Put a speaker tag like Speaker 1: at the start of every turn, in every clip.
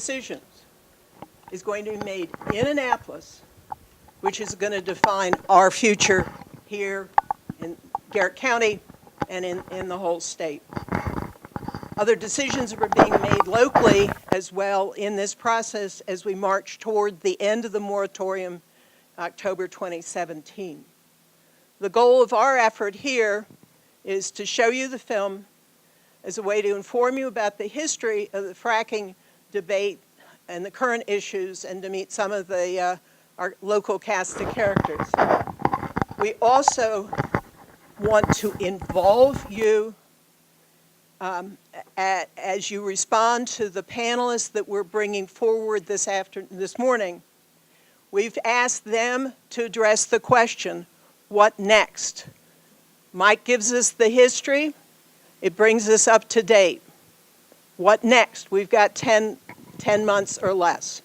Speaker 1: decisions is going to be made in Annapolis, which is going to define our future here in Garrett County and in the whole state. Other decisions are being made locally as well in this process as we march toward the end of the moratorium, October 2017. The goal of our effort here is to show you the film as a way to inform you about the history of the fracking debate and the current issues, and to meet some of our local cast of characters. We also want to involve you as you respond to the panelists that we're bringing forward this morning. We've asked them to address the question, what next? Mike gives us the history. It brings us up to date. What next? We've got 10 months or less.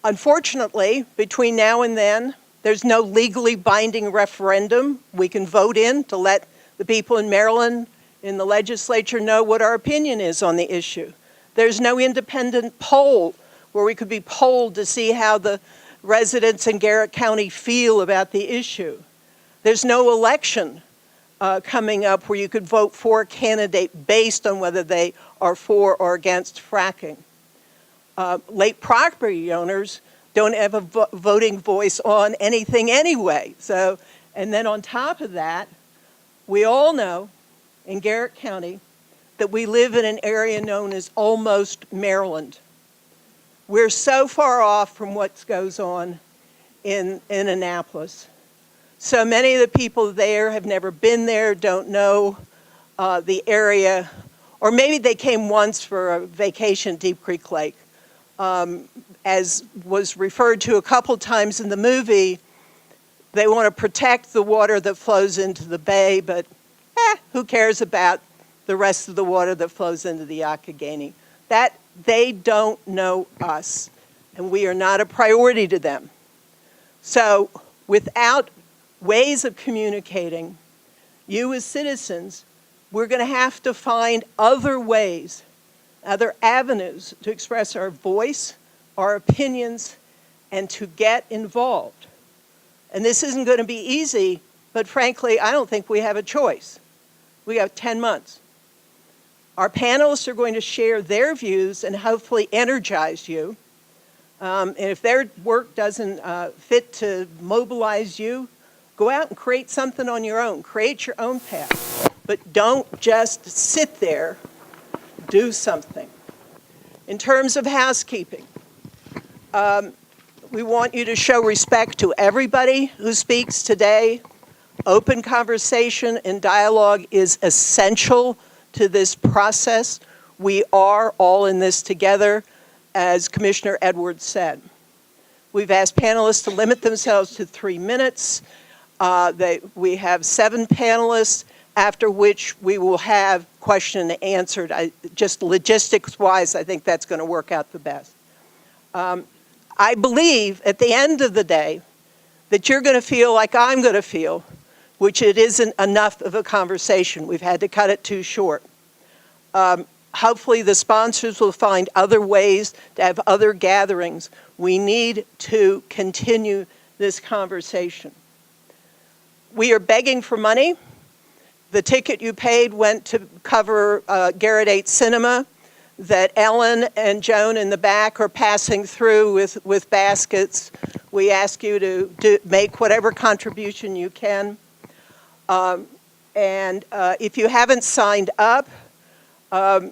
Speaker 1: Unfortunately, between now and then, there's no legally binding referendum we can vote in to let the people in Maryland in the legislature know what our opinion is on the issue. There's no independent poll where we could be polled to see how the residents in Garrett County feel about the issue. There's no election coming up where you could vote for a candidate based on whether they are for or against fracking. Late property owners don't have a voting voice on anything anyway. So, and then on top of that, we all know in Garrett County that we live in an area known as almost Maryland. We're so far off from what goes on in Annapolis. So many of the people there have never been there, don't know the area, or maybe they came once for a vacation at Deep Creek Lake. As was referred to a couple times in the movie, they want to protect the water that flows into the bay, but who cares about the rest of the water that flows into the Youghiogheny? That they don't know us, and we are not a priority to them. So without ways of communicating, you as citizens, we're going to have to find other ways, other avenues to express our voice, our opinions, and to get involved. And this isn't going to be easy, but frankly, I don't think we have a choice. We have 10 months. Our panelists are going to share their views and hopefully energize you. And if their work doesn't fit to mobilize you, go out and create something on your own. Create your own path. But don't just sit there. Do something. In terms of housekeeping, we want you to show respect to everybody who speaks today. Open conversation and dialogue is essential to this process. We are all in this together, as Commissioner Edwards said. We've asked panelists to limit themselves to 3 minutes. We have 7 panelists, after which we will have question and answered. Just logistics-wise, I think that's going to work out the best. I believe at the end of the day that you're going to feel like I'm going to feel, which it isn't enough of a conversation. We've had to cut it too short. Hopefully the sponsors will find other ways to have other gatherings. We need to continue this conversation. We are begging for money. The ticket you paid went to cover Garrett 8 Cinema that Ellen and Joan in the back are passing through with baskets. We ask you to make whatever contribution you can. If you haven't signed up,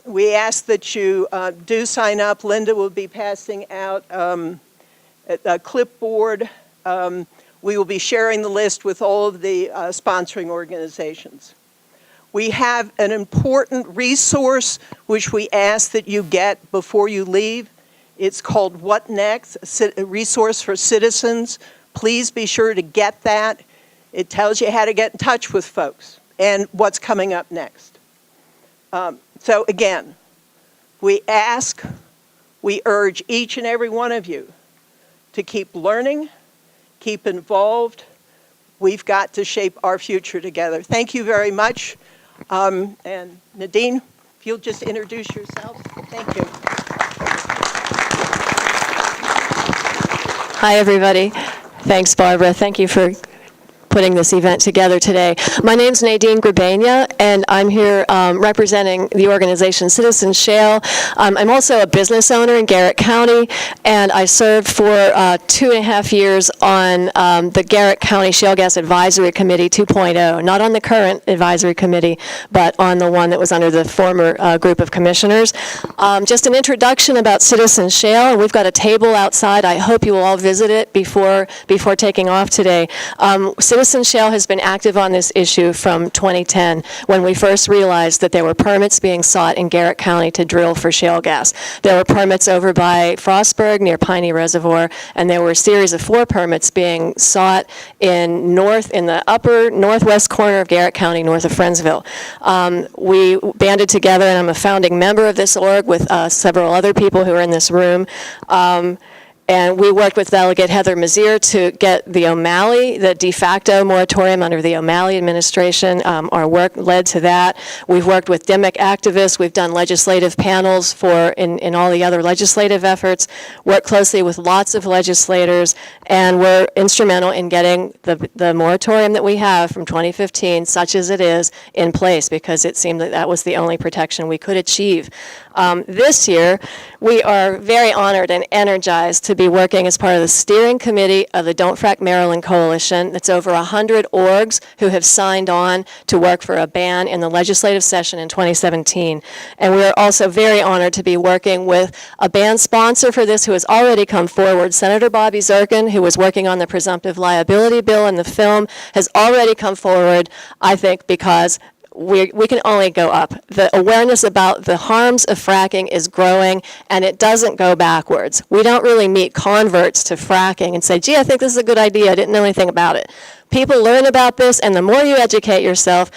Speaker 1: we ask that you do sign up. Linda will be passing out a clipboard. We will be sharing the list with all of the sponsoring organizations. We have an important resource which we ask that you get before you leave. It's called What Next? A resource for citizens. Please be sure to get that. It tells you how to get in touch with folks and what's coming up next. So again, we urge each and every one of you to keep learning, keep involved. We've got to shape our future together. Thank you very much. And Nadine, if you'll just introduce yourself. Thank you.
Speaker 2: Hi, everybody. Thanks, Barbara. Thank you for putting this event together today. My name's Nadine Grabania, and I'm here representing the organization Citizen Shale. I'm also a business owner in Garrett County, and I served for 2.5 years on the Garrett County Shale Gas Advisory Committee 2.0, not on the current advisory committee, but on the one that was under the former group of commissioners. Just an introduction about Citizen Shale, and we've got a table outside. I hope you will all visit it before taking off today. Citizen Shale has been active on this issue from 2010, when we first realized that there were permits being sought in Garrett County to drill for shale gas. There were permits over by Frostburg near Piney Reservoir, and there were a series of 4 permits being sought in the upper northwest corner of Garrett County, north of Friendsville. We banded together, and I'm a founding member of this org with several other people who are in this room. And we worked with Delegate Heather Mazier to get the O'Malley, the de facto moratorium under the O'Malley administration. Our work led to that. We've worked with DEMIC activists. We've done legislative panels in all the other legislative efforts, worked closely with lots of legislators, and we're instrumental in getting the moratorium that we have from 2015, such as it is, in place, because it seemed that was the only protection we could achieve. This year, we are very honored and energized to be working as part of the steering committee of the Don't Frack Maryland Coalition. That's over 100 orgs who have signed on to work for a ban in the legislative session in 2017. And we are also very honored to be working with a ban sponsor for this who has already come forward. Senator Bobby Zirkin, who was working on the presumptive liability bill in the film, has already come forward, I think, because we can only go up. The awareness about the harms of fracking is growing, and it doesn't go backwards. We don't really meet converts to fracking and say, gee, I think this is a good idea. I didn't know anything about it. People learn about this, and the more you educate yourself,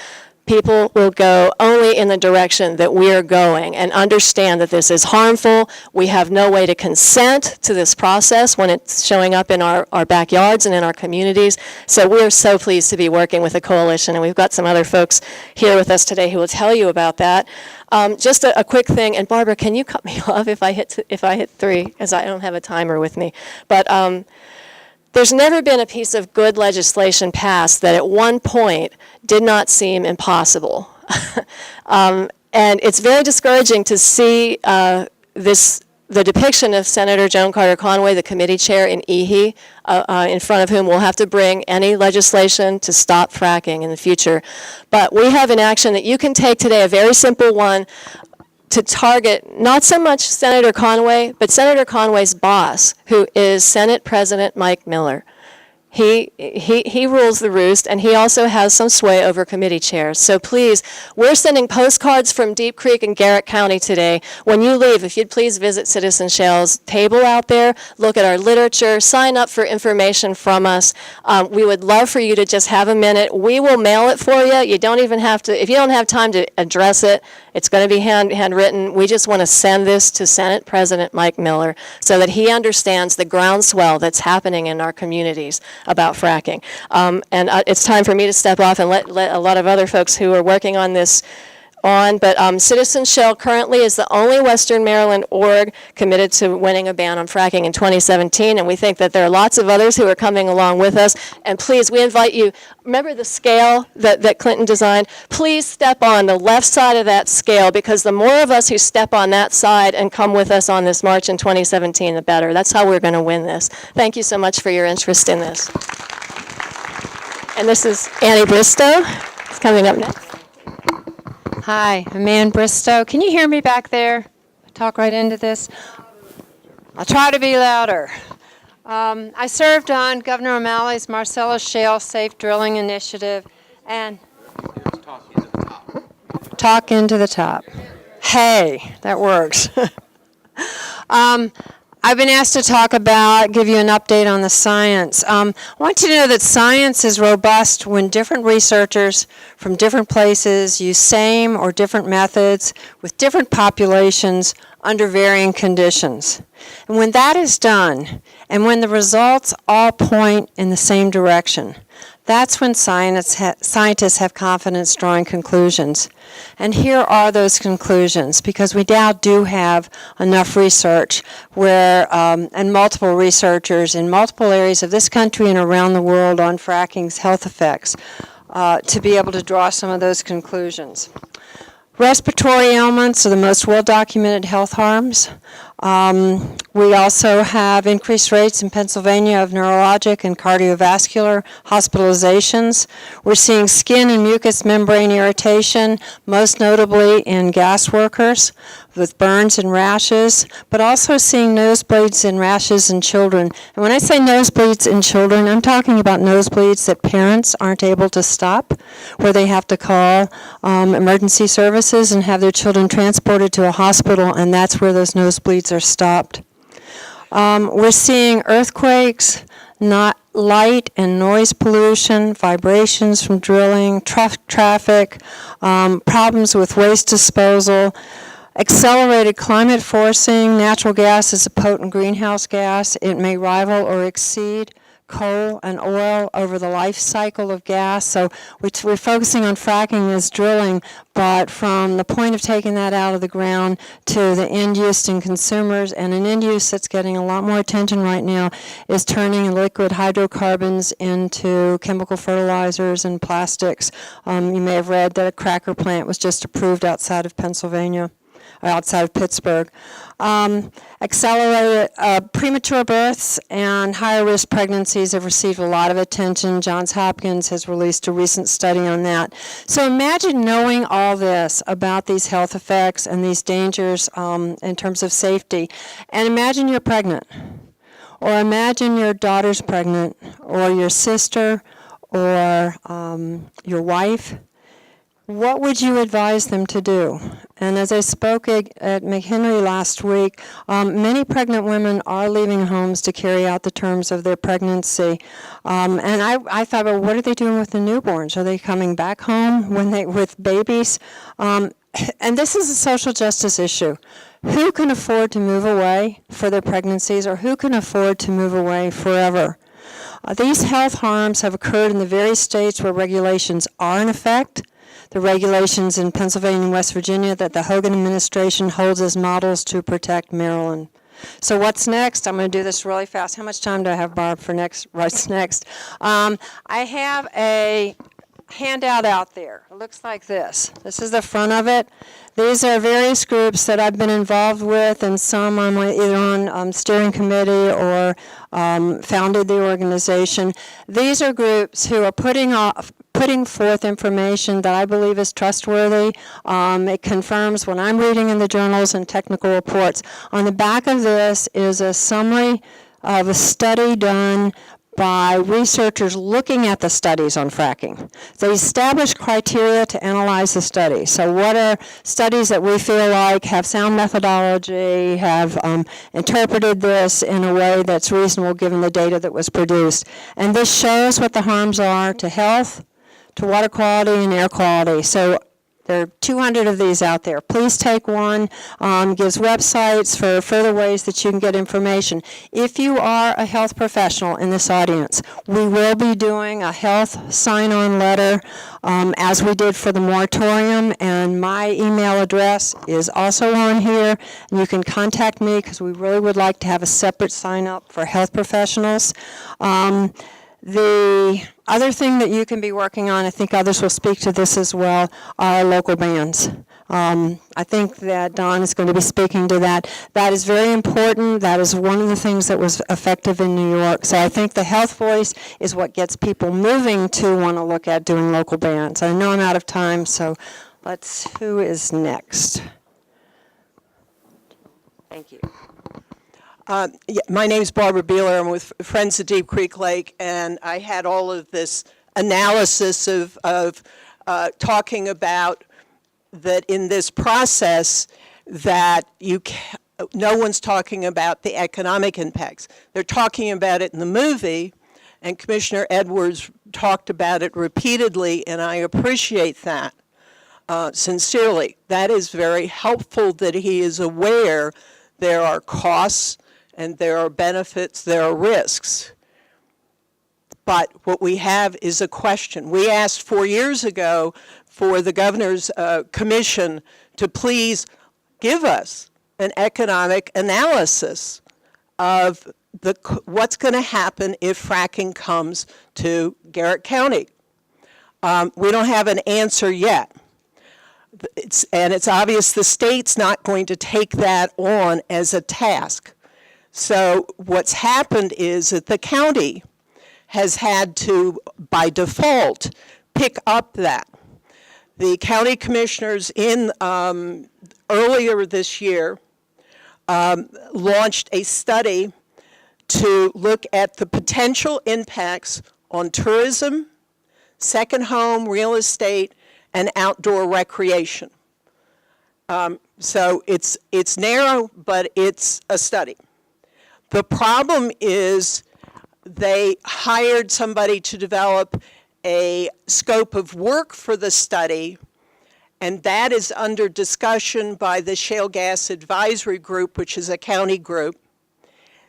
Speaker 2: people will go only in the direction that we are going and understand that this is harmful. We have no way to consent to this process when it's showing up in our backyards and in our communities. So we're so pleased to be working with the coalition, and we've got some other folks here with us today who will tell you about that. Just a quick thing, and Barbara, can you cut me off if I hit 3, because I don't have a timer with me. But there's never been a piece of good legislation passed that at one point did not seem impossible. And it's very discouraging to see the depiction of Senator Joan Carter Conway, the committee chair in EHE, in front of whom we'll have to bring any legislation to stop fracking in the future. But we have an action that you can take today, a very simple one, to target not so much Senator Conway, but Senator Conway's boss, who is Senate President Mike Miller. He rules the roost, and he also has some sway over committee chairs. So please, we're sending postcards from Deep Creek and Garrett County today. When you leave, if you'd please visit Citizen Shale's table out there, look at our literature, sign up for information from us. We would love for you to just have a minute. We will mail it for you. You don't even have to, if you don't have time to address it, it's going to be handwritten. We just want to send this to Senate President Mike Miller so that he understands the groundswell that's happening in our communities about fracking. And it's time for me to step off and let a lot of other folks who are working on this on. But Citizen Shale currently is the only Western Maryland org committed to winning a ban on fracking in 2017, and we think that there are lots of others who are coming along with us. And please, we invite you, remember the scale that Clinton designed? Please step on the left side of that scale, because the more of us who step on that side and come with us on this march in 2017, the better. That's how we're going to win this. Thank you so much for your interest in this. And this is Annie Bristow. It's coming up next.
Speaker 3: Hi, I'm Ann Bristow. Can you hear me back there? Talk right into this. I'll try to be louder. I served on Governor O'Malley's Marcellus Shale Safe Drilling Initiative and talk into the top. Hey, that works. I've been asked to give you an update on the science. I want you to know that science is robust when different researchers from different places use same or different methods with different populations under varying conditions. And when that is done, and when the results all point in the same direction, that's when scientists have confidence drawing conclusions. And here are those conclusions, because we now do have enough research where, and multiple researchers in multiple areas of this country and around the world on fracking's health effects to be able to draw some of those conclusions. Respiratory ailments are the most well-documented health harms. We also have increased rates in Pennsylvania of neurologic and cardiovascular hospitalizations. We're seeing skin and mucous membrane irritation, most notably in gas workers with burns and rashes, but also seeing nosebleeds and rashes in children. And when I say nosebleeds in children, I'm talking about nosebleeds that parents aren't able to stop, where they have to call emergency services and have their children transported to a hospital, and that's where those nosebleeds are stopped. We're seeing earthquakes, not light and noise pollution, vibrations from drilling, traffic, problems with waste disposal, accelerated climate forcing. Natural gas is a potent greenhouse gas. It may rival or exceed coal and oil over the life cycle of gas. So we're focusing on fracking as drilling, but from the point of taking that out of the ground to the end use in consumers, and an end use that's getting a lot more attention right now is turning liquid hydrocarbons into chemical fertilizers and plastics. You may have read that a cracker plant was just approved outside of Pennsylvania, outside of Pittsburgh. Accelerated premature births and higher risk pregnancies have received a lot of attention. Johns Hopkins has released a recent study on that. So imagine knowing all this about these health effects and these dangers in terms of safety, and imagine you're pregnant, or imagine your daughter's pregnant, or your sister, or your wife. What would you advise them to do? And as I spoke at McHenry last week, many pregnant women are leaving homes to carry out the terms of their pregnancy. And I thought, well, what are they doing with the newborns? Are they coming back home with babies? And this is a social justice issue. Who can afford to move away for their pregnancies, or who can afford to move away forever? These health harms have occurred in the very states where regulations are in effect. The regulations in Pennsylvania and West Virginia that the Hogan administration holds as models to protect Maryland. So what's next? I'm going to do this really fast. How much time do I have, Barb, for what's next? I have a handout out there. It looks like this. This is the front of it. These are various groups that I've been involved with, and some I'm either on steering committee or founded the organization. These are groups who are putting forth information that I believe is trustworthy. It confirms what I'm reading in the journals and technical reports. On the back of this is a summary of a study done by researchers looking at the studies on fracking. They established criteria to analyze the study. So what are studies that we feel like have sound methodology, have interpreted this in a way that's reasonable given the data that was produced. And this shows what the harms are to health, to water quality and air quality. So there are 200 of these out there. Please take one. Gives websites for further ways that you can get information. If you are a health professional in this audience, we will be doing a health sign-on letter as we did for the moratorium, and my email address is also on here. And you can contact me because we really would like to have a separate sign-up for health professionals. The other thing that you can be working on, I think others will speak to this as well, are local bans. I think that Don is going to be speaking to that. That is very important. That is one of the things that was effective in New York. So I think the health voice is what gets people moving to want to look at doing local bans. I know I'm out of time, so who is next? Thank you.
Speaker 1: My name is Barbara Beeler. I'm with Friends of Deep Creek Lake, and I had all of this analysis of talking about that in this process that no one's talking about the economic impacts. They're talking about it in the movie, and Commissioner Edwards talked about it repeatedly, and I appreciate that. sincerely. That is very helpful that he is aware there are costs and there are benefits, there are risks. But what we have is a question. We asked 4 years ago for the governor's commission to please give us an economic analysis of what's going to happen if fracking comes to Garrett County. We don't have an answer yet. And it's obvious the state's not going to take that on as a task. So what's happened is that the county has had to, by default, pick up that. The county commissioners earlier this year launched a study to look at the potential impacts on tourism, second home, real estate, and outdoor recreation. So it's narrow, but it's a study. The problem is they hired somebody to develop a scope of work for the study, and that is under discussion by the Shale Gas Advisory Group, which is a county group.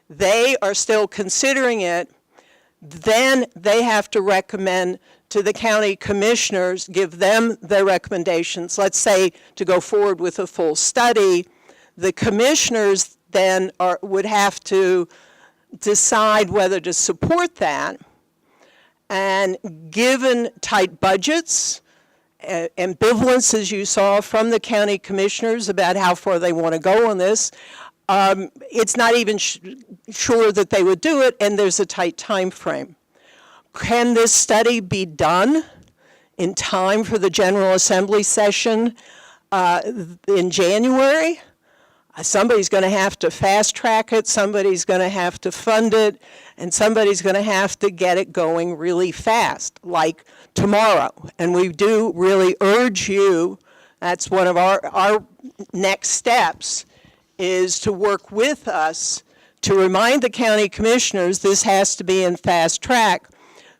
Speaker 1: They are still considering it. Then they have to recommend to the county commissioners, give them their recommendations, let's say to go forward with a full study. The commissioners then would have to decide whether to support that. And given tight budgets, ambivalence, as you saw from the county commissioners about how far they want to go on this, it's not even sure that they would do it, and there's a tight time frame. Can this study be done in time for the General Assembly session in January? Somebody's going to have to fast track it, somebody's going to have to fund it, and somebody's going to have to get it going really fast, like tomorrow. And we do really urge you, that's one of our next steps, is to work with us to remind the county commissioners this has to be in fast track,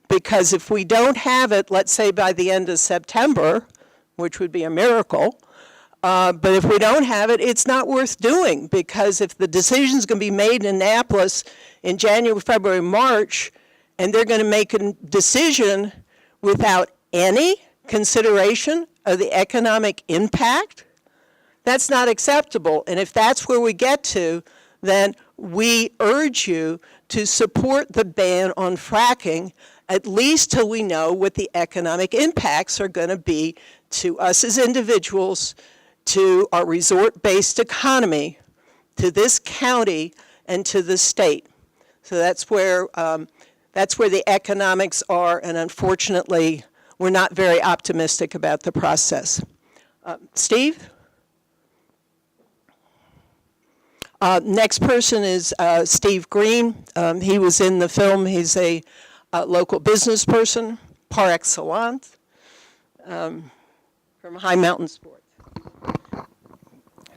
Speaker 1: because if we don't have it, let's say by the end of September, which would be a miracle, but if we don't have it, it's not worth doing, because if the decision's going to be made in Annapolis in January, February, March, and they're going to make a decision without any consideration of the economic impact, that's not acceptable. And if that's where we get to, then we urge you to support the ban on fracking, at least till we know what the economic impacts are going to be to us as individuals, to our resort-based economy, to this county, and to the state. So that's where the economics are, and unfortunately, we're not very optimistic about the process. Steve? Next person is Steve Green. He was in the film. He's a local business person, par excellence, from High Mountain Sports.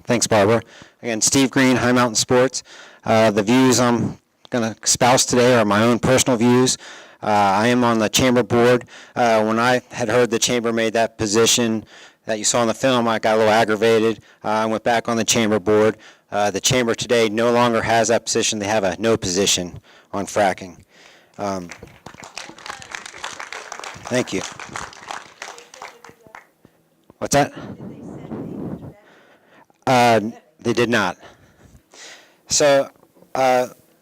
Speaker 4: Thanks, Barbara. Again, Steve Green, High Mountain Sports. The views I'm going to espouse today are my own personal views. I am on the chamber board. When I had heard the chamber made that position that you saw in the film, I got a little aggravated. I went back on the chamber board. The chamber today no longer has that position. They have a no position on fracking. Thank you. What's that? They did not. So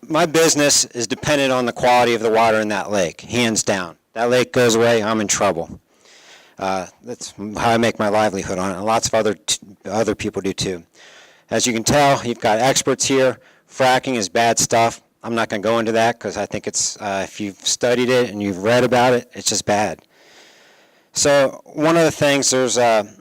Speaker 4: my business is dependent on the quality of the water in that lake, hands down. That lake goes away, I'm in trouble. That's how I make my livelihood on it, and lots of other people do too. As you can tell, you've got experts here. Fracking is bad stuff. I'm not going to go into that because I think it's, if you've studied it and you've read about it, it's just bad. So one of the things, the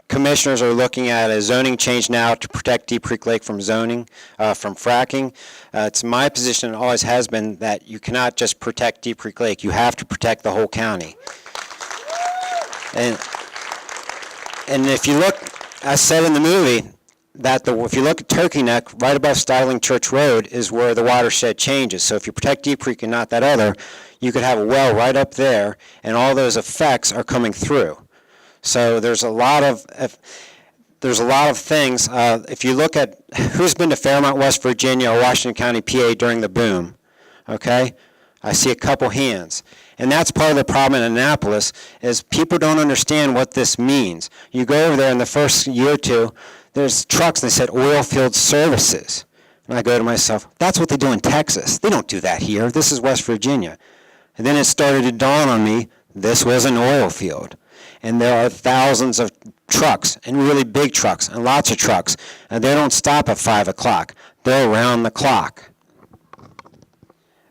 Speaker 4: commissioners are looking at a zoning change now to protect Deep Creek Lake from fracking. It's my position, and always has been, that you cannot just protect Deep Creek Lake. You have to protect the whole county. And if you look, I said in the movie, that if you look at Turkey Neck, right above Styling Church Road is where the watershed changes. So if you protect Deep Creek and not that other, you could have a well right up there, and all those effects are coming through. So there's a lot of things. If you look at who's been to Fairmont, West Virginia, or Washington County, PA during the boom, okay? I see a couple hands. And that's part of the problem in Annapolis, is people don't understand what this means. You go over there in the first year or two, there's trucks, and they said oil field services. And I go to myself, that's what they do in Texas. They don't do that here. This is West Virginia. And then it started to dawn on me, this was an oil field. And there are thousands of trucks, and really big trucks, and lots of trucks. And they don't stop at 5 o'clock. They're around the clock.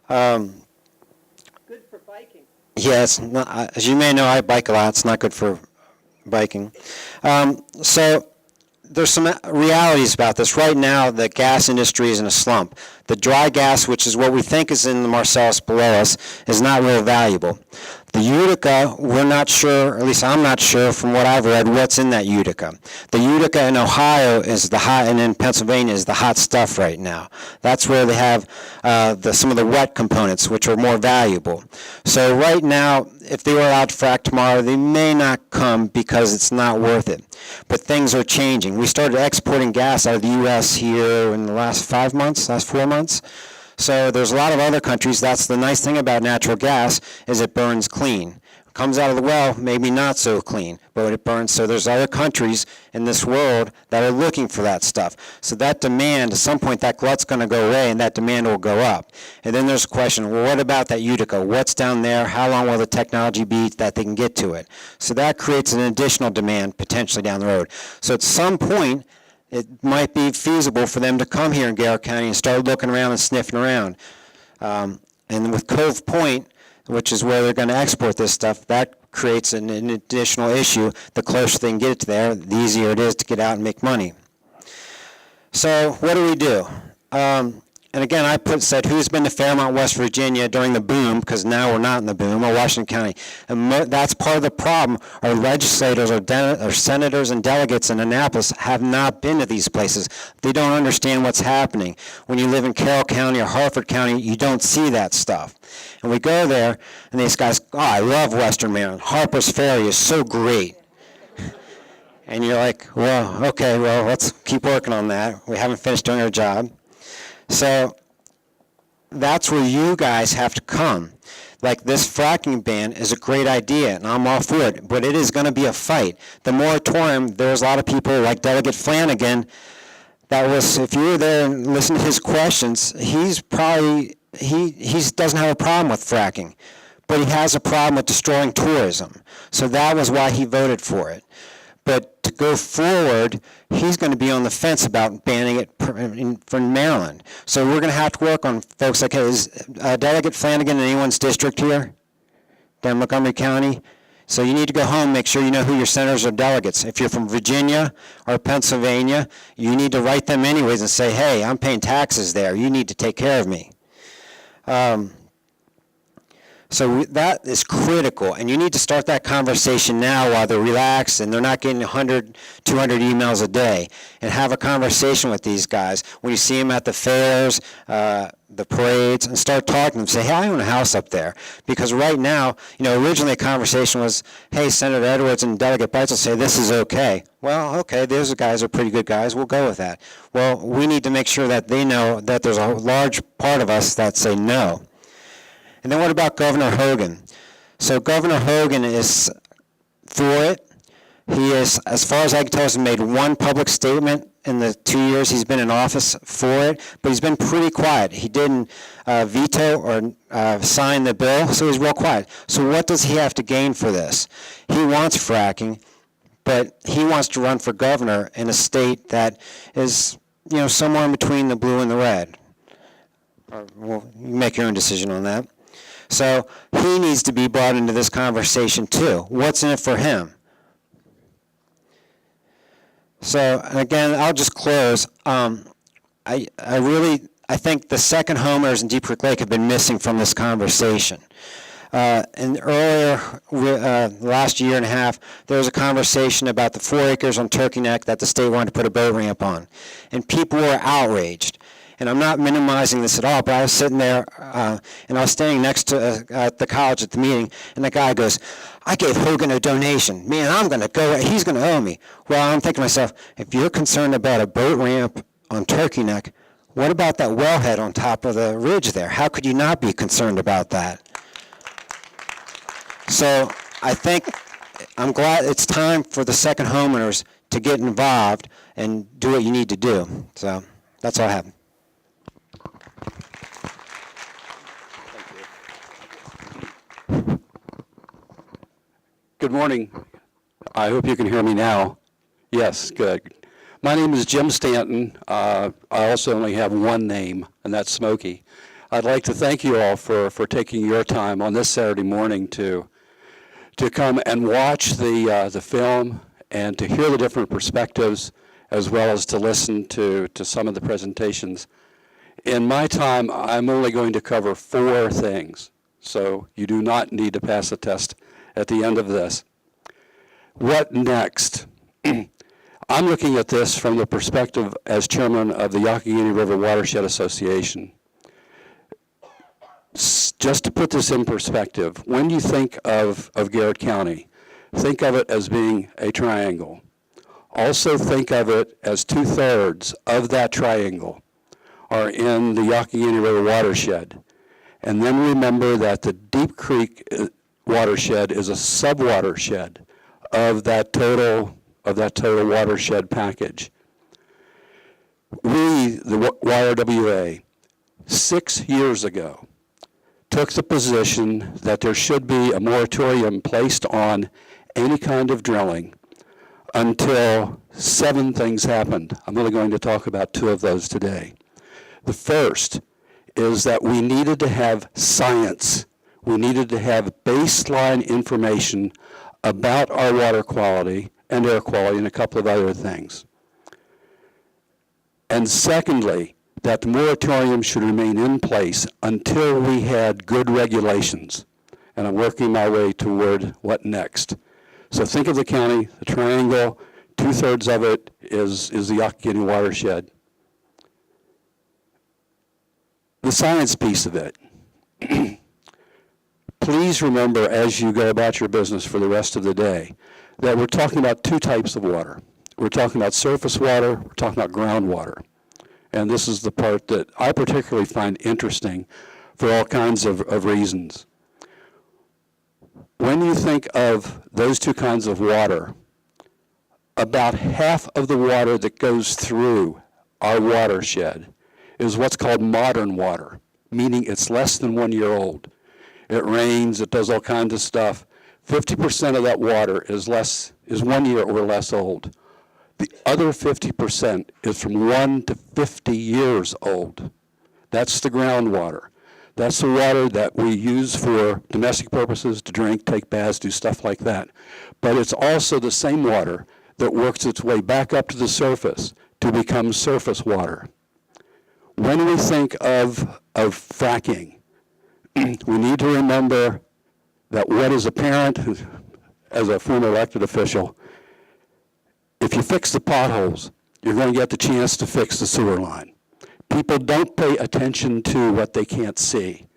Speaker 1: Good for biking.
Speaker 4: Yes, as you may know, I bike a lot. It's not good for biking. So there's some realities about this. Right now, the gas industry is in a slump. The dry gas, which is what we think is in the Marcellus below us, is not real valuable. The Utica, we're not sure, or at least I'm not sure from what I've read, what's in that Utica. The Utica in Ohio is the hot, and in Pennsylvania is the hot stuff right now. That's where they have some of the wet components, which are more valuable. So right now, if they were allowed to frack tomorrow, they may not come because it's not worth it. But things are changing. We started exporting gas out of the U.S. here in the last 4 months. So there's a lot of other countries. That's the nice thing about natural gas, is it burns clean. It comes out of the well, maybe not so clean, but it burns. So there's other countries in this world that are looking for that stuff. So that demand, at some point, that glut's going to go away, and that demand will go up. And then there's a question, well, what about that Utica? What's down there? How long will the technology be that they can get to it? So that creates an additional demand potentially down the road. So at some point, it might be feasible for them to come here in Garrett County and start looking around and sniffing around. And with Cove Point, which is where they're going to export this stuff, that creates an additional issue. The closer they can get it to there, the easier it is to get out and make money. So what do? And again, said who's been to Fairmont, West Virginia during the boom, because now we're not in the boom, or Washington County. And that's part of the problem. Our legislators, our senators and delegates in Annapolis have not been to these places. They don't understand what's happening. When you live in Carroll County or Harford County, you don't see that stuff. And we go there, and these guys, I love Western Maryland. Harper's Ferry is so great. And you're like, well, okay, well, let's keep working on that. We haven't finished doing our job. So that's where you guys have to come. Like, this fracking ban is a great idea, and I'm all for it, but it is going to be a fight. The moratorium, there's a lot of people like Delegate Flanagan that was, if you were there and listened to his questions, he doesn't have a problem with fracking, but he has a problem with destroying tourism. So that was why he voted for it. But to go forward, he's going to be on the fence about banning it for Maryland. So we're going to have to work on folks like, is Delegate Flanagan in anyone's district here? Down Montgomery County? So you need to go home, make sure you know who your senators or delegates. If you're from Virginia or Pennsylvania, you need to write them anyways and say, hey, I'm paying taxes there. You need to take care of me. So that is critical, and you need to start that conversation now while they're relaxed and they're not getting 100, 200 emails a day, and have a conversation with these guys. When you see them at the fairs, the parades, and start talking to them, say, hey, I own a house up there. Because right now, originally the conversation was, hey, Senator Edwards and Delegate Bites will say this is okay. Well, okay, those guys are pretty good guys. We'll go with that. Well, we need to make sure that they know that there's a large part of us that say no. And then what about Governor Hogan? So Governor Hogan is for it. He is, as far as I can tell, has made one public statement in the 2 years he's been in office for it, but he's been pretty quiet. He didn't veto or sign the bill, so he's real quiet. So what does he have to gain for this? He wants fracking, but he wants to run for governor in a state that is, somewhere in between the blue and the red. Well, you make your own decision on that. So he needs to be brought into this conversation too. What's in it for him? So again, I'll just close. I think the second homers in Deep Creek Lake have been missing from this conversation. And earlier, last year and a half, there was a conversation about the 4 acres on Turkey Neck that the state wanted to put a boat ramp on. And people were outraged. And I'm not minimizing this at all, but I was sitting there, and I was standing next to at the college at the meeting, and the guy goes, I gave Hogan a donation. Man, I'm going to go, he's going to owe me. Well, I'm thinking to myself, if you're concerned about a boat ramp on Turkey Neck, what about that wellhead on top of the ridge there? How could you not be concerned about that? So I think I'm glad it's time for the second homeowners to get involved and do what you need to do. So that's all I have.
Speaker 5: Good morning. I hope you can hear me now. Yes, good. My name is Jim Stanton. I also only have one name, and that's Smokey. I'd like to thank you all for taking your time on this Saturday morning to come and watch the film and to hear the different perspectives, as well as to listen to some of the presentations. In my time, I'm only going to cover 4 things, so you do not need to pass a test at the end of this. What next? I'm looking at this from the perspective as chairman of the Youghiogheny River Watershed Association. Just to put this in perspective, when you think of Garrett County, think of it as being a triangle. Also think of it as 2/3 of that triangle are in the Youghiogheny River watershed. And then remember that the Deep Creek watershed is a subwatershed of that total watershed package. We, the YRWA, 6 years ago, took the position that there should be a moratorium placed on any kind of drilling until 7 things happened. I'm only going to talk about 2 of those today. The first is that we needed to have science. We needed to have baseline information about our water quality and air quality and a couple of other things. And secondly, that the moratorium should remain in place until we had good regulations. And I'm working my way toward what next. So think of the county, the triangle, 2/3 of it is the Youghiogheny watershed. The science piece of it. Please remember as you go about your business for the rest of the day that we're talking about 2 types of water. We're talking about surface water, we're talking about groundwater. And this is the part that I particularly find interesting for all kinds of reasons. When you think of those 2 kinds of water, about half of the water that goes through our watershed is what's called modern water, meaning it's less than 1 year old. It rains, it does all kinds of stuff. 50% of that water is 1 year or less old. The other 50% is from 1 to 50 years old. That's the groundwater. That's the water that we use for domestic purposes, to drink, take baths, do stuff like that. But it's also the same water that works its way back up to the surface to become surface water. When we think of fracking, we need to remember that what is apparent as a former elected official, if you fix the potholes, you're going to get the chance to fix the sewer line. People don't pay attention to what they can't see.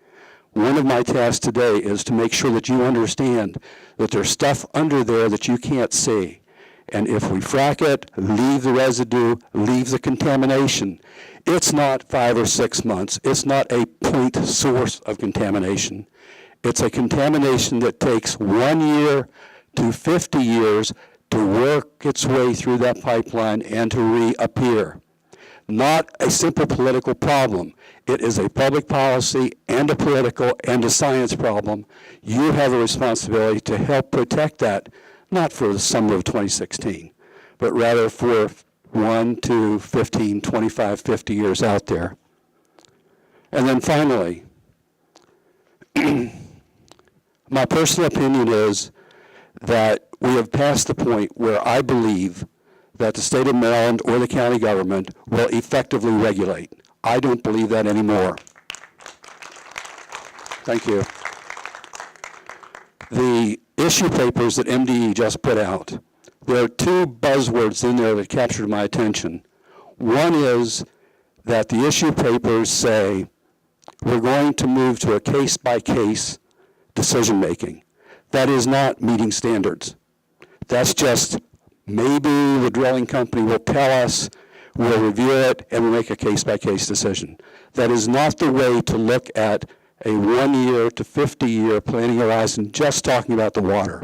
Speaker 5: One of my tasks today is to make sure that you understand that there's stuff under there that you can't see. And if we frack it, leave the residue, leave the contamination, it's not 5 or 6 months. It's not a point source of contamination. It's a contamination that takes 1 year to 50 years to work its way through that pipeline and to reappear. Not a simple political problem. It is a public policy and a political and a science problem. You have a responsibility to help protect that, not for the summer of 2016, but rather for 1 to 15, 25, 50 years out there. And then finally, my personal opinion is that we have passed the point where I believe that the state of Maryland or the county government will effectively regulate. I don't believe that anymore. Thank you. The issue papers that MDE just put out, there are 2 buzzwords in there that captured my attention. One is that the issue papers say we're going to move to a case-by-case decision-making. That is not meeting standards. That's just maybe the drilling company will tell us, we'll review it, and we'll make a case-by-case decision. That is not the way to look at a 1-year to 50-year planning horizon, just talking about the water.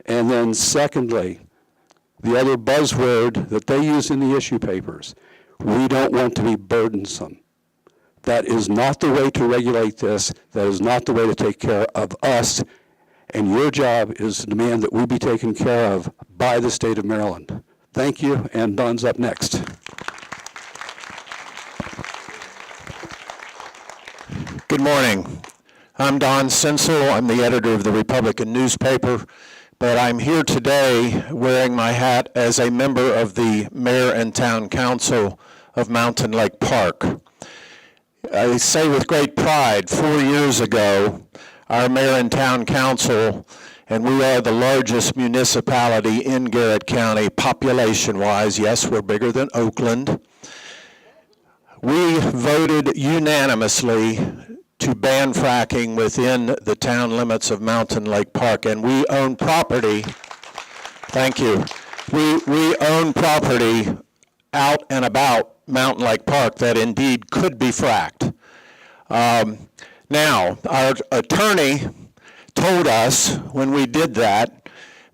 Speaker 5: And then secondly, the other buzzword that they use in the issue papers, we don't want to be burdensome. That is not the way to regulate this. That is not the way to take care of us. And your job is to demand that we be taken care of by the state of Maryland. Thank you, and Don's up next.
Speaker 6: Good morning. I'm Don Sinsel. I'm the editor of the Republican newspaper, but I'm here today wearing my hat as a member of the Mayor and Town Council of Mountain Lake Park. I say with great pride, 4 years ago, our Mayor and Town Council, and we are the largest municipality in Garrett County population-wise. Yes, we're bigger than Oakland. We voted unanimously to ban fracking within the town limits of Mountain Lake Park, and we own property. Thank you. We own property out and about Mountain Lake Park that indeed could be fracked. Now, our attorney told us when we did that,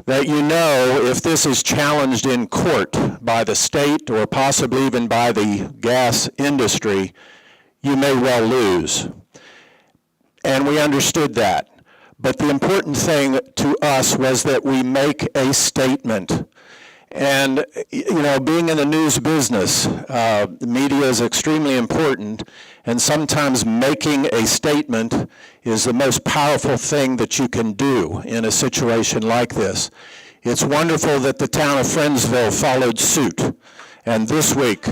Speaker 6: if this is challenged in court by the state or possibly even by the gas industry, you may well lose. And we understood that. But the important thing to us was that we make a statement. And, being in the news business, the media is extremely important, and sometimes making a statement is the most powerful thing that you can do in a situation like this. It's wonderful that the town of Friendsville followed suit, and this week,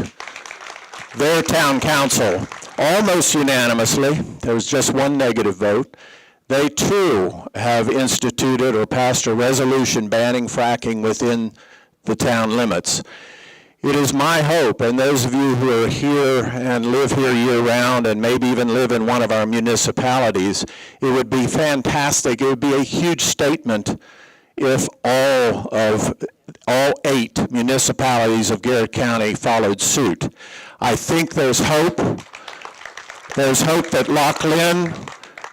Speaker 6: their town council, almost unanimously, there was just one negative vote, they too have instituted or passed a resolution banning fracking within the town limits. It is my hope, and those of you who are here and live here year-round and maybe even live in one of our municipalities, it would be fantastic. It would be a huge statement if all 8 municipalities of Garrett County followed suit. I think there's hope. There's hope that Loch Lynn,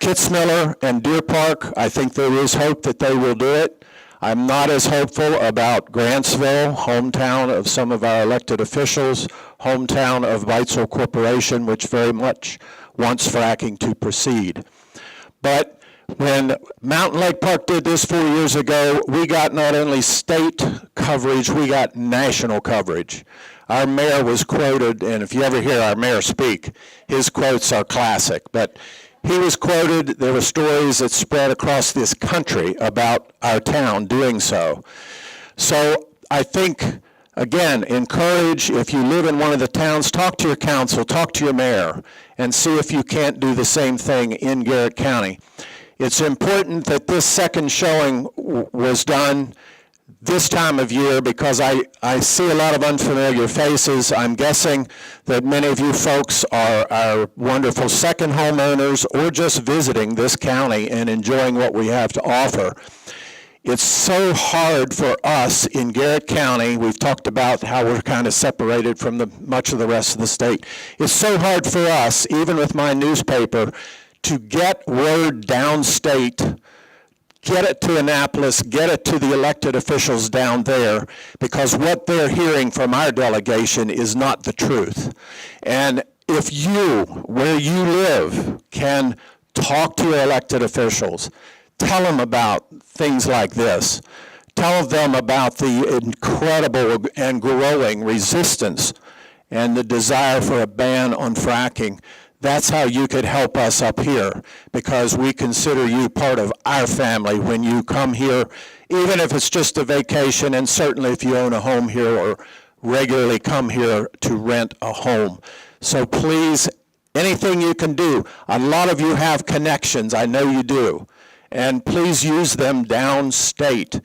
Speaker 6: Kitzmiller, and Deer Park, I think there is hope that they will do it. I'm not as hopeful about Grantsville, hometown of some of our elected officials, hometown of Beitzel Corporation, which very much wants fracking to proceed. But when Mountain Lake Park did this 4 years ago, we got not only state coverage, we got national coverage. Our mayor was quoted, and if you ever hear our mayor speak, his quotes are classic. But he was quoted, there were stories that spread across this country about our town doing so. So I think, again, encourage, if you live in one of the towns, talk to your council, talk to your mayor, and see if you can't do the same thing in Garrett County. It's important that this second showing was done this time of year because I see a lot of unfamiliar faces. I'm guessing that many of you folks are wonderful second homeowners or just visiting this county and enjoying what we have to offer. It's so hard for us in Garrett County. We've talked about how we're kind of separated from much of the rest of the state. It's so hard for us, even with my newspaper, to get word downstate, get it to Annapolis, get it to the elected officials down there, because what they're hearing from our delegation is not the truth. And if you, where you live, can talk to your elected officials, tell them about things like this, tell them about the incredible and growing resistance and the desire for a ban on fracking, that's how you could help us up here, because we consider you part of our family when you come here, even if it's just a vacation, and certainly if you own a home here or regularly come here to rent a home. So please, anything you can do. A lot of you have connections, I know you do, and please use them downstate.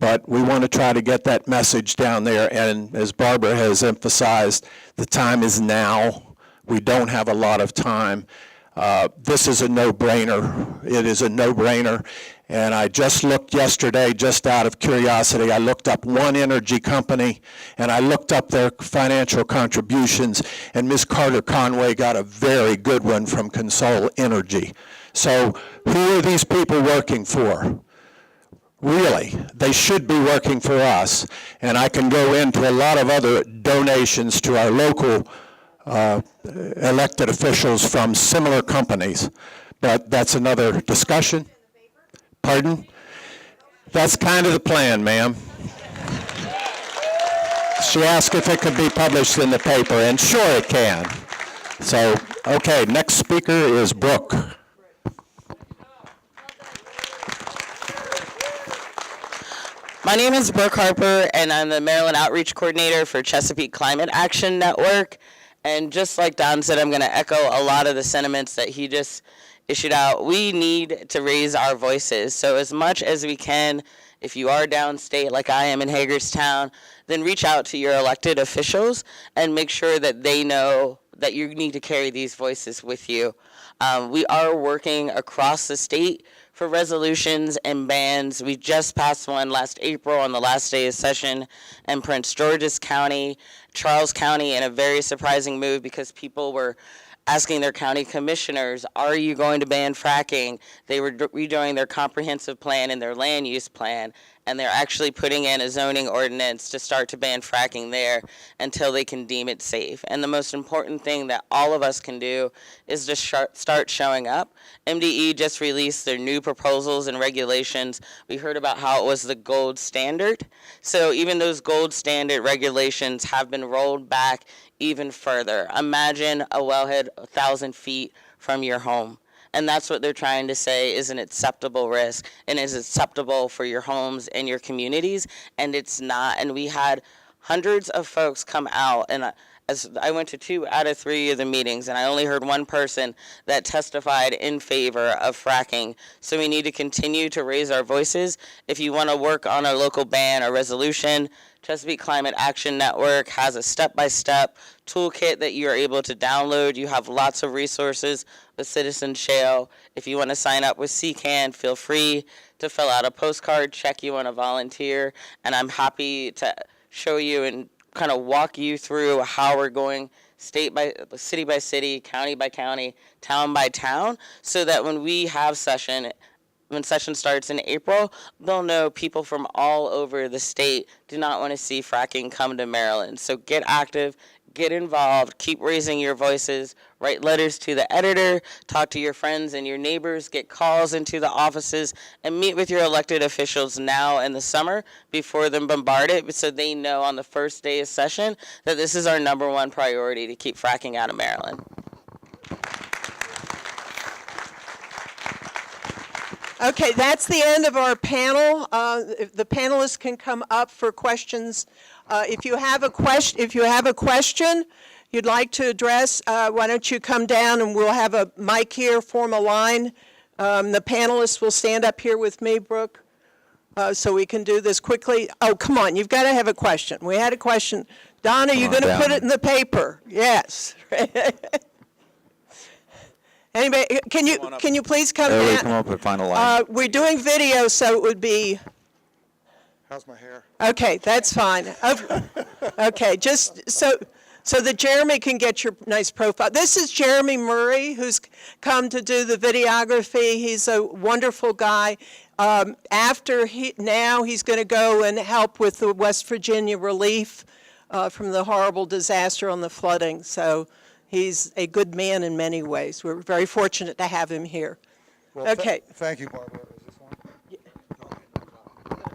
Speaker 6: But we want to try to get that message down there, and as Barbara has emphasized, the time is now. We don't have a lot of time. This is a no-brainer. It is a no-brainer. And I just looked yesterday, just out of curiosity, I looked up one energy company, and I looked up their financial contributions, and Ms. Carter Conway got a very good one from Consol Energy. So who are these people working for? Really, they should be working for us. And I can go into a lot of other donations to our local elected officials from similar companies, but that's another discussion. Pardon? That's kind of the plan, ma'am. She asked if it could be published in the paper, and sure it can. So, okay, next speaker is Brooke.
Speaker 7: My name is Brooke Harper, and I'm the Maryland Outreach Coordinator for Chesapeake Climate Action Network. And just like Don said, I'm going to echo a lot of the sentiments that he just issued out. We need to raise our voices. So as much as we can, if you are downstate like I am in Hagerstown, then reach out to your elected officials and make sure that they know that you need to carry these voices with you. We are working across the state for resolutions and bans. We just passed one last April on the last day of session in Prince George's County, Charles County, in a very surprising move because people were asking their county commissioners, are you going to ban fracking? They were redoing their comprehensive plan and their land use plan, and they're actually putting in a zoning ordinance to start to ban fracking there until they can deem it safe. And the most important thing that all of us can do is to start showing up. MDE just released their new proposals and regulations. We heard about how it was the gold standard. So even those gold standard regulations have been rolled back even further. Imagine a wellhead 1,000 feet from your home. And that's what they're trying to say is an acceptable risk and is acceptable for your homes and your communities, and it's not. And we had hundreds of folks come out, and as I went to 2 out of 3 of the meetings, and I only heard one person that testified in favor of fracking. So we need to continue to raise our voices. If you want to work on a local ban or resolution, Chesapeake Climate Action Network has a step-by-step toolkit that you're able to download. You have lots of resources with Citizen Shale. If you want to sign up with CCAN, feel free to fill out a postcard, check you want to volunteer, and I'm happy to show you and kind of walk you through how we're going state by city by city, county by county, town by town, so that when we have session, when session starts in April, they'll know people from all over the state do not want to see fracking come to Maryland. So get active, get involved, keep raising your voices, write letters to the editor, talk to your friends and your neighbors, get calls into the offices, and meet with your elected officials now in the summer before them bombard it, so they know on the first day of session that this is our #1 priority to keep fracking out of Maryland.
Speaker 1: Okay, that's the end of our panel. If the panelists can come up for questions. If you have a question you'd like to address, why don't you come down and we'll have a mic here, form a line. The panelists will stand up here with me, Brooke, so we can do this quickly. Oh, come on, you've got to have a question. We had a question. Don, are you going to put it in the paper? Yes. Anybody, can you please come down?
Speaker 8: Come up with final line.
Speaker 1: We're doing video, so it would be.
Speaker 8: How's my hair?
Speaker 1: Okay, that's fine. Okay, just so that Jeremy can get your nice profile. This is Jeremy Murray, who's come to do the videography. He's a wonderful guy. Now he's going to go and help with the West Virginia relief from the horrible disaster on the flooding. So he's a good man in many ways. We're very fortunate to have him here.
Speaker 8: Well,
Speaker 1: okay.
Speaker 8: Thank you, Barbara. Is this one?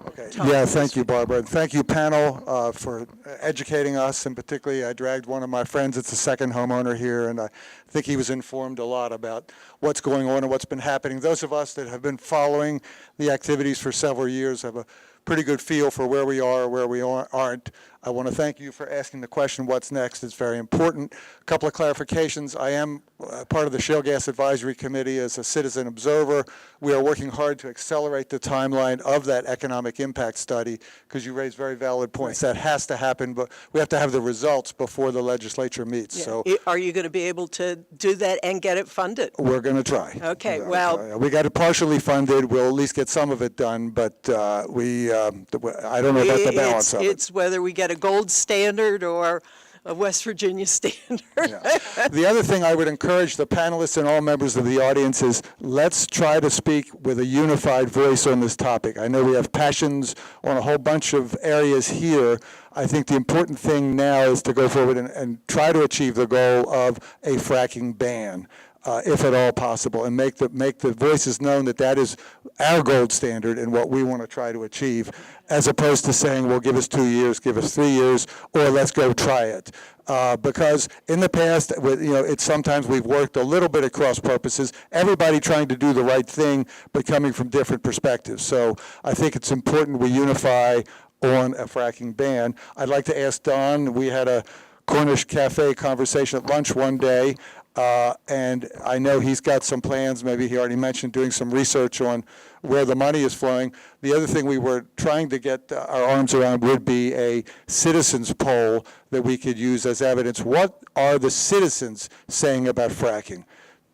Speaker 8: Okay. Yeah, thank you, Barbara. And thank you, panel, for educating us. And particularly, I dragged one of my friends. It's the second homeowner here, and I think he was informed a lot about what's going on and what's been happening. Those of us that have been following the activities for several years have a pretty good feel for where we are, where we aren't. I want to thank you for asking the question, what's next? It's very important. A couple of clarifications. I am part of the Shale Gas Advisory Committee as a citizen observer. We are working hard to accelerate the timeline of that economic impact study because you raised very valid points. That has to happen, but we have to have the results before the legislature meets.
Speaker 1: Yeah.
Speaker 8: So
Speaker 1: Are you going to be able to do that and get it funded?
Speaker 8: we're going to try.
Speaker 1: Okay,
Speaker 8: We're gonna
Speaker 1: well-
Speaker 8: try. We got it partially funded. We'll at least get some of it done, but I don't know about the balance of it.
Speaker 1: It's whether we get a gold standard or a West Virginia standard.
Speaker 8: Yeah. The other thing I would encourage the panelists and all members of the audience is let's try to speak with a unified voice on this topic. I know we have passions on a whole bunch of areas here. I think the important thing now is to go forward and try to achieve the goal of a fracking ban. If at all possible, and make the voices known that that is our gold standard and what we want to try to achieve, as opposed to saying, well, give us 2 years, give us 3 years, or let's go try it. Because in the past, it's sometimes we've worked a little bit at cross purposes, everybody trying to do the right thing, but coming from different perspectives. So I think it's important we unify on a fracking ban. I'd like to ask Don, we had a Cornish Cafe conversation at lunch one day, and I know he's got some plans, maybe he already mentioned doing some research on where the money is flowing. The other thing we were trying to get our arms around would be a citizens poll that we could use as evidence. What are the citizens saying about fracking?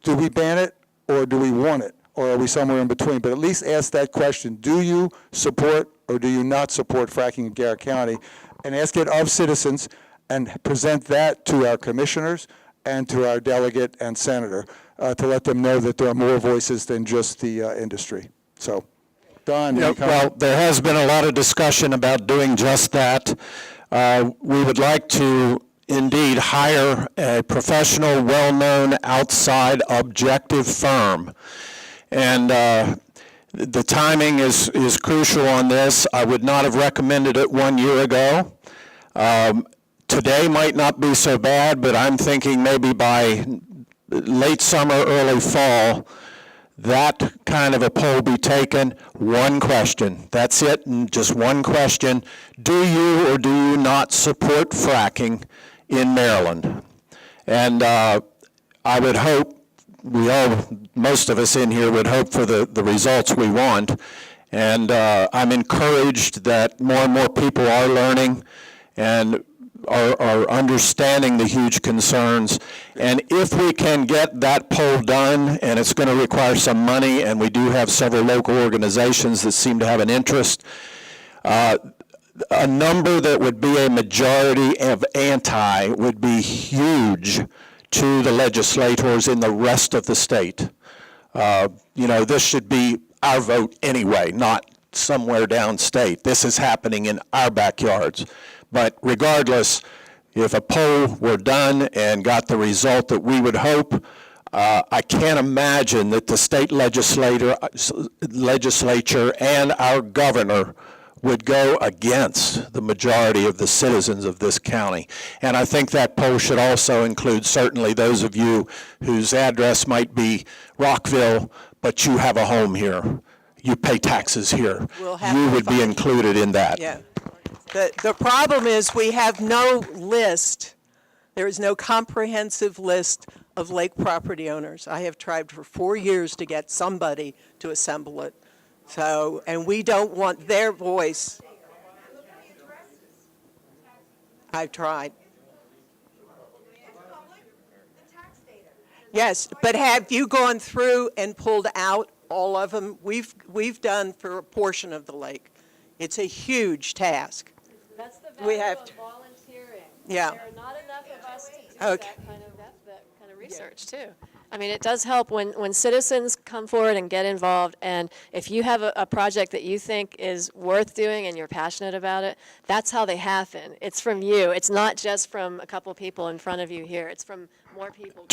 Speaker 8: Do we ban it or do we want it? Or are we somewhere in between? But at least ask that question. Do you support or do you not support fracking in Garrett County? And ask it of citizens and present that to our commissioners and to our delegate and senator to let them know that there are more voices than just the industry. So, Don, any comment?
Speaker 6: Well, there has been a lot of discussion about doing just that. We would like to indeed hire a professional, well-known, outside, objective firm. And the timing is crucial on this. I would not have recommended it 1 year ago. Today might not be so bad, but I'm thinking maybe by late summer, early fall, that kind of a poll be taken. One question. That's it, and just one question. Do you or do you not support fracking in Maryland? And I would hope, most of us in here would hope for the results we want. And I'm encouraged that more and more people are learning and are understanding the huge concerns. And if we can get that poll done, and it's going to require some money, and we do have several local organizations that seem to have an interest, a number that would be a majority of anti would be huge to the legislators in the rest of the state. This should be our vote anyway, not somewhere downstate. This is happening in our backyards. But regardless, if a poll were done and got the result that we would hope, I can't imagine that the state legislature and our governor would go against the majority of the citizens of this county. And I think that poll should also include certainly those of you whose address might be Rockville, but you have a home here. You pay taxes here. You would be included in that.
Speaker 1: Yeah. The problem is we have no list. There is no comprehensive list of lake property owners. I have tried for 4 years to get somebody to assemble it. So, and we don't want their voice. I've tried. Yes, but have you gone through and pulled out all of them? We've done for a portion of the lake. It's a huge task.
Speaker 2: That's the
Speaker 1: We
Speaker 2: value
Speaker 1: have
Speaker 2: of
Speaker 1: to-
Speaker 2: volunteering.
Speaker 1: Yeah.
Speaker 2: There are not enough of us to do
Speaker 1: Okay.
Speaker 2: that kind of research, too. I mean, it does help when citizens come forward and get involved, and if you have a project that you think is worth doing and you're passionate about it, that's how they happen. It's from you. It's not just from a couple people in front of you here. It's from more people.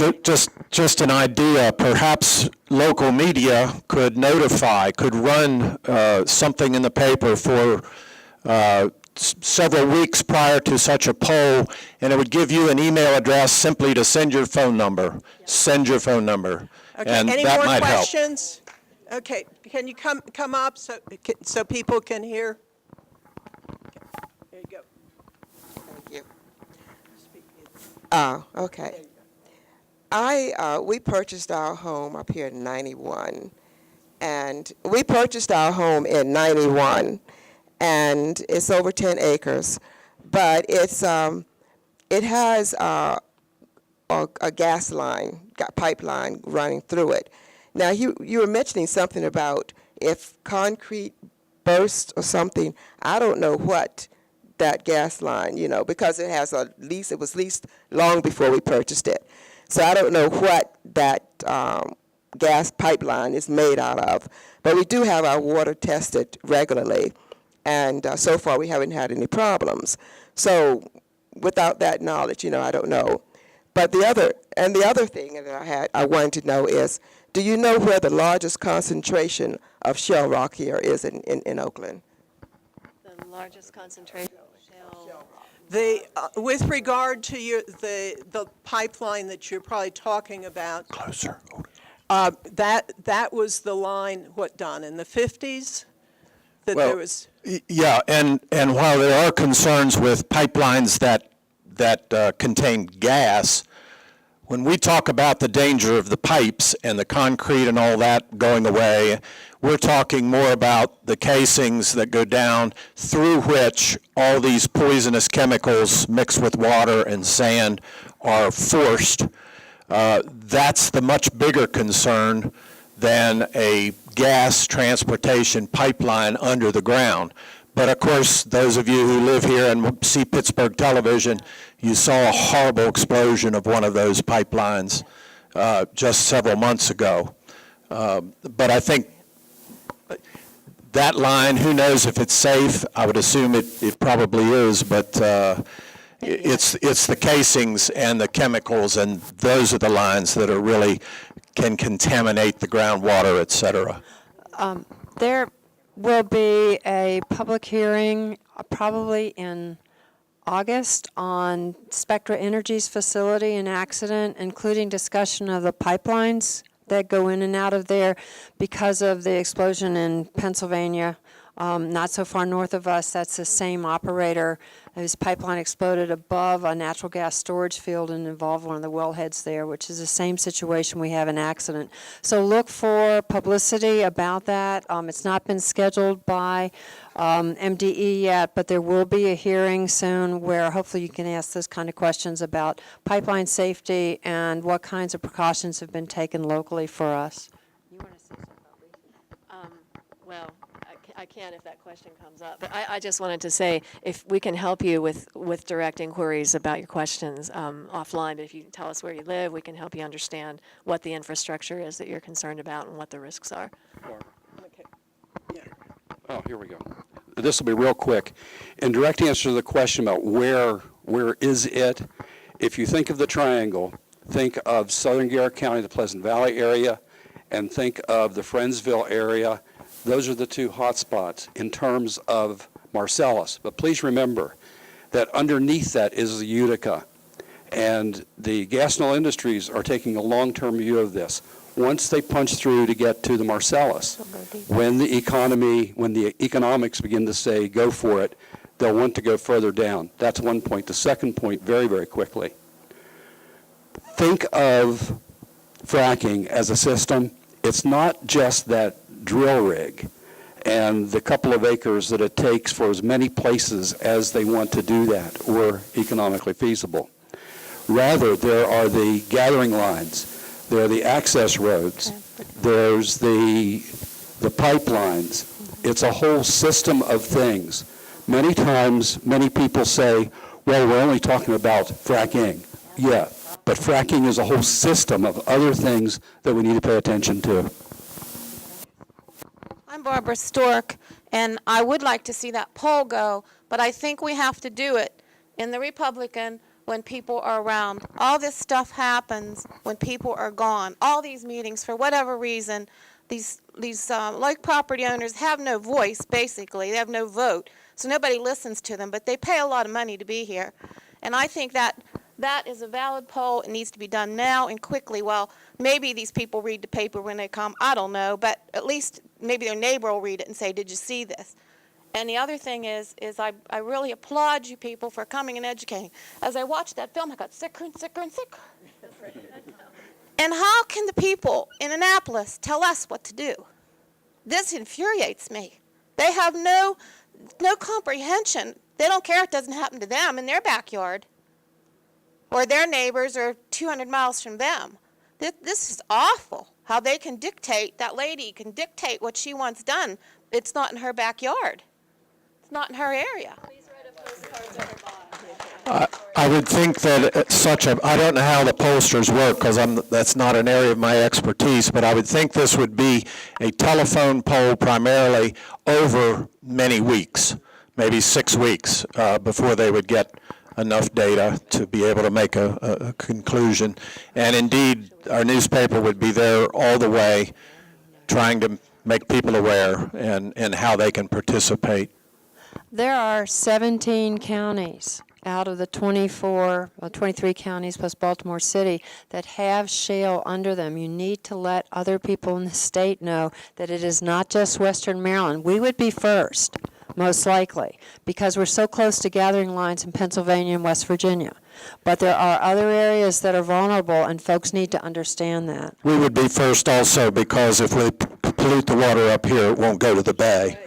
Speaker 6: Just an idea, perhaps local media could run something in the paper for several weeks prior to such a poll, and it would give you an email address simply to send your phone number. Send your phone number,
Speaker 1: Okay,
Speaker 6: and
Speaker 1: any
Speaker 6: that
Speaker 1: more
Speaker 6: might help.
Speaker 1: questions? Okay, can you come up so people can hear? There you go.
Speaker 9: Oh, okay. We purchased our home up here in 91, and we purchased our home in 91, and it's over 10 acres, but it has a gas line, pipeline running through it. Now, you were mentioning something about if concrete bursts or something. I don't know what that gas line, because it has a lease. It was leased long before we purchased it. So I don't know what that gas pipeline is made out of. But we do have our water tested regularly, and so far we haven't had any problems. So without that knowledge, I don't know. But the other thing that I wanted to know is, do you know where the largest concentration of shell rock here is in Oakland?
Speaker 2: The largest concentration of shell.
Speaker 1: With regard to the pipeline that you're probably talking about,
Speaker 6: Closer.
Speaker 1: that was the line, what, Don, in the 50s? That
Speaker 6: Well,
Speaker 1: there was,
Speaker 6: Yeah, and while there are concerns with pipelines that contain gas, when we talk about the danger of the pipes and the concrete and all that going away, we're talking more about the casings that go down through which all these poisonous chemicals mixed with water and sand are forced. That's the much bigger concern than a gas transportation pipeline under the ground. But of course, those of you who live here and see Pittsburgh television, you saw a horrible explosion of one of those pipelines just several months ago. But I think that line, who knows if it's safe? I would assume it probably is, but it's the casings and the chemicals, and those are the lines that are really can contaminate the groundwater, et cetera.
Speaker 3: There will be a public hearing probably in August on Spectra Energy's facility and accident, including discussion of the pipelines that go in and out of there because of the explosion in Pennsylvania. Not so far north of us, that's the same operator whose pipeline exploded above a natural gas storage field and involved one of the wellheads there, which is the same situation we have an accident. So look for publicity about that. It's not been scheduled by MDE yet, but there will be a hearing soon where hopefully you can ask those kind of questions about pipeline safety and what kinds of precautions have been taken locally for us.
Speaker 2: You want to say something about Lisa? Well, I can if that question comes up. But I just wanted to say, if we can help you with direct inquiries about your questions offline, but if you tell us where you live, we can help you understand what the infrastructure is that you're concerned about and what the risks are.
Speaker 1: okay. Yeah.
Speaker 5: Oh, here we go. This will be real quick. In direct answer to the question about where is it, if you think of the triangle, think of southern Garrett County, the Pleasant Valley area, and think of the Friendsville area. Those are the two hot spots in terms of Marcellus. But please remember that underneath that is the Utica. And the gas and oil industries are taking a long-term view of this. Once they punch through to get to the Marcellus, when the economics begin to say go for it, they'll want to go further down. That's one point. The second point, very, very quickly. Think of fracking as a system. It's not just that drill rig and the couple of acres that it takes for as many places as they want to do that or economically feasible. Rather, there are the gathering lines, there are the access roads, there's the pipelines. It's a whole system of things. Many times, many people say, well, we're only talking about fracking. Yeah, but fracking is a whole system of other things that we need to pay attention to.
Speaker 10: I'm Barbara Stork, and I would like to see that poll go, but I think we have to do it in the Republican when people are around. All this stuff happens when people are gone. All these meetings, for whatever reason, these like property owners have no voice, basically. They have no vote, so nobody listens to them, but they pay a lot of money to be here. And I think that is a valid poll. It needs to be done now and quickly. Well, maybe these people read the paper when they come. I don't know, but at least maybe their neighbor will read it and say, did you see this? And the other thing is I really applaud you people for coming and educating. As I watched that film, I got sicker and sicker and sicker. And how can the people in Annapolis tell us what to do? This infuriates me. They have no comprehension. They don't care if it doesn't happen to them in their backyard or their neighbors or 200 miles from them. This is awful, how they can dictate, that lady can dictate what she wants done. It's not in her backyard. It's not in her area.
Speaker 6: I would think that I don't know how the pollsters work, because that's not an area of my expertise, but I would think this would be a telephone poll primarily over many weeks, maybe 6 weeks, before they would get enough data to be able to make a conclusion. And indeed, our newspaper would be there all the way, trying to make people aware and how they can participate.
Speaker 3: There are 17 counties out of the 23 counties plus Baltimore City that have shale under them. You need to let other people in the state know that it is not just Western Maryland. We would be first, most likely, because we're so close to gathering lines in Pennsylvania and West Virginia. But there are other areas that are vulnerable, and folks need to understand that.
Speaker 6: We would be first also, because if we pollute the water up here, it won't go to the bay.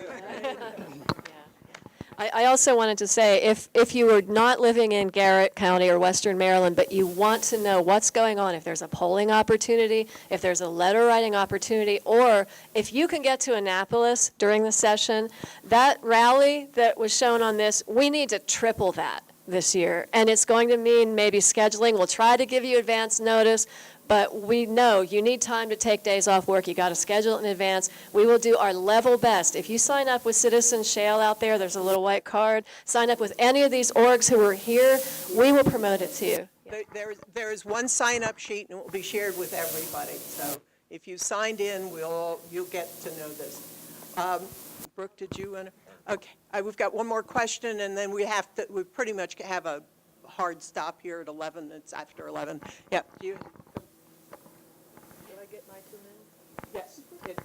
Speaker 2: I also wanted to say, if you were not living in Garrett County or Western Maryland, but you want to know what's going on, if there's a polling opportunity, if there's a letter writing opportunity, or if you can get to Annapolis during the session, that rally that was shown on this, we need to triple that this year. And it's going to mean maybe scheduling. We'll try to give you advance notice, but we know you need time to take days off work. You got to schedule it in advance. We will do our level best. If you sign up with Citizen Shale out there's a little white card. Sign up with any of these orgs who are here. We will promote it to you.
Speaker 1: There is one sign-up sheet, and it will be shared with everybody. So if you signed in, you'll get to know this. Brooke, did you want to? Okay, we've got one more question, and then we pretty much have a hard stop here at 11. It's after 11. Yeah. Did I get my 2 minutes? Yes.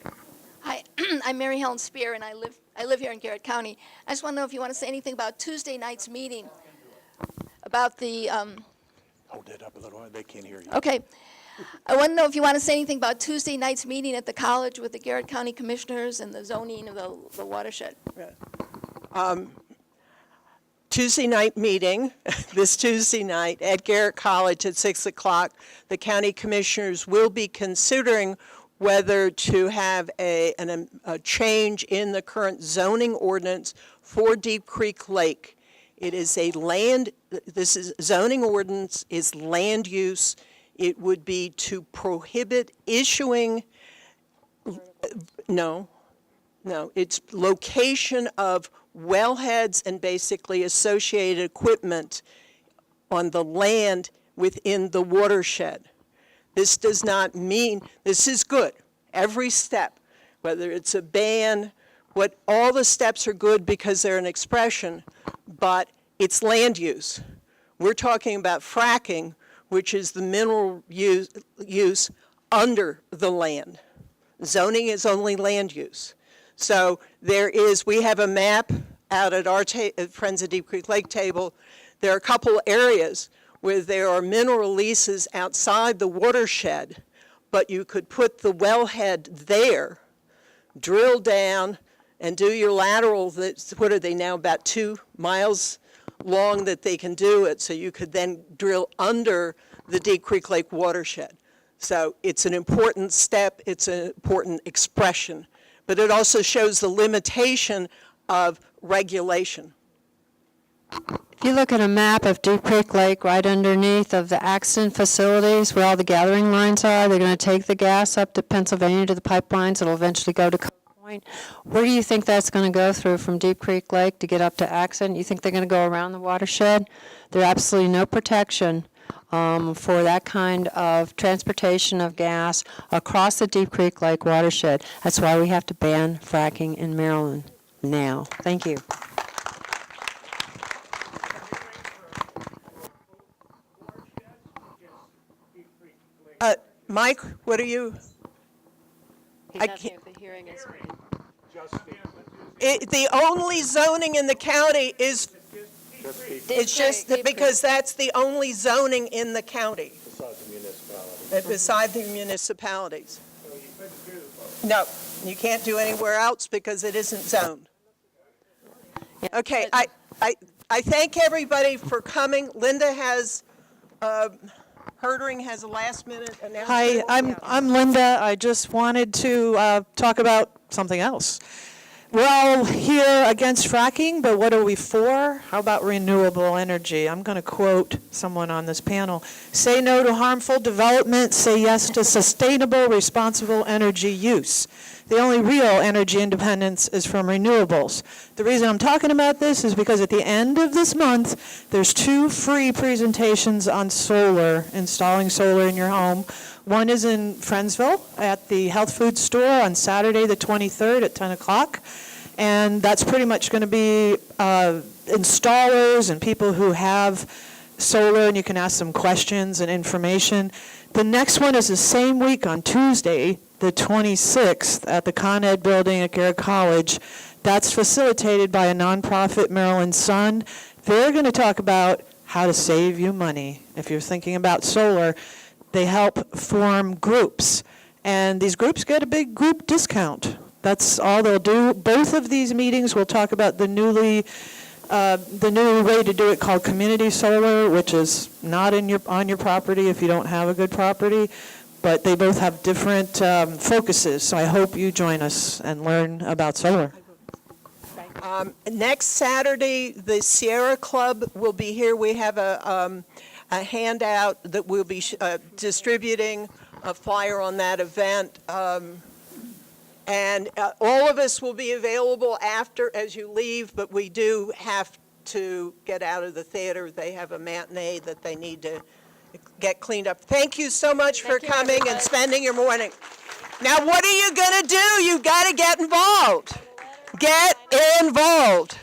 Speaker 11: Hi, I'm Mary Helen Spear, and I live here in Garrett County. I just want to know if you want to say anything about Tuesday night's meeting, about the.
Speaker 6: Hold it up a little. They can't hear you.
Speaker 11: Okay. I want to know if you want to say anything about Tuesday night's meeting at the college with the Garrett County Commissioners and the zoning of the watershed.
Speaker 1: Tuesday night meeting, this Tuesday night at Garrett College at 6 o'clock. The county commissioners will be considering whether to have a change in the current zoning ordinance for Deep Creek Lake. It is zoning ordinance is land use. It would be to prohibit issuing, it's location of wellheads and basically associated equipment on the land within the watershed. This does not mean, this is good. Every step, whether it's a ban, all the steps are good because they're an expression, but it's land use. We're talking about fracking, which is the mineral use under the land. Zoning is only land use. So we have a map out at our Friends of Deep Creek Lake table. There are a couple areas where there are mineral leases outside the watershed, but you could put the wellhead there, drill down, and do your lateral, what are they now, about 2 miles long that they can do it, so you could then drill under the Deep Creek Lake watershed. So it's an important step, it's an important expression, but it also shows the limitation of regulation.
Speaker 3: If you look at a map of Deep Creek Lake right underneath of the accident facilities where all the gathering lines are, they're going to take the gas up to Pennsylvania to the pipelines. It'll eventually go to Cove Point. Where do you think that's going to go through from Deep Creek Lake to get up to accident? You think they're going to go around the watershed? There's absolutely no protection for that kind of transportation of gas across the Deep Creek Lake watershed. That's why we have to ban fracking in Maryland now. Thank you.
Speaker 1: Mike, what are you?
Speaker 2: He's asking if the hearing is.
Speaker 6: Just
Speaker 1: The only zoning in the county is, it's just that because that's the only zoning in the county. Beside the municipalities. No, you can't do anywhere else because it isn't zoned. Okay, I thank everybody for coming. Linda has, Herdering has a last minute announcement.
Speaker 12: Hi, I'm Linda. I just wanted to talk about something else. We're all here against fracking, but what are we for? How about renewable energy? I'm going to quote someone on this panel. Say no to harmful development, say yes to sustainable, responsible energy use. The only real energy independence is from renewables. The reason I'm talking about this is because at the end of this month, there's 2 free presentations on solar, installing solar in your home. One is in Friendsville at the health food store on Saturday the 23rd at 10 o'clock. And that's pretty much going to be installers and people who have solar, and you can ask them questions and information. The next one is the same week on Tuesday, the 26th, at the Con Ed building at Garrett College. That's facilitated by a nonprofit, Maryland Sun. They're going to talk about how to save you money. If you're thinking about solar, they help form groups, and these groups get a big group discount. That's all they'll do. Both of these meetings will talk about the new way to do it called community solar, which is not on your property if you don't have a good property, but they both have different focuses. So I hope you join us and learn about solar.
Speaker 1: Next Saturday, the Sierra Club will be here. We have a handout that we'll be distributing, a flyer on that event. And all of us will be available after as you leave, but we do have to get out of the theater. They have a matinee that they need to get cleaned up. Thank you so much for coming and spending your morning. Now, what are you going to do? You've got to get involved. Get involved.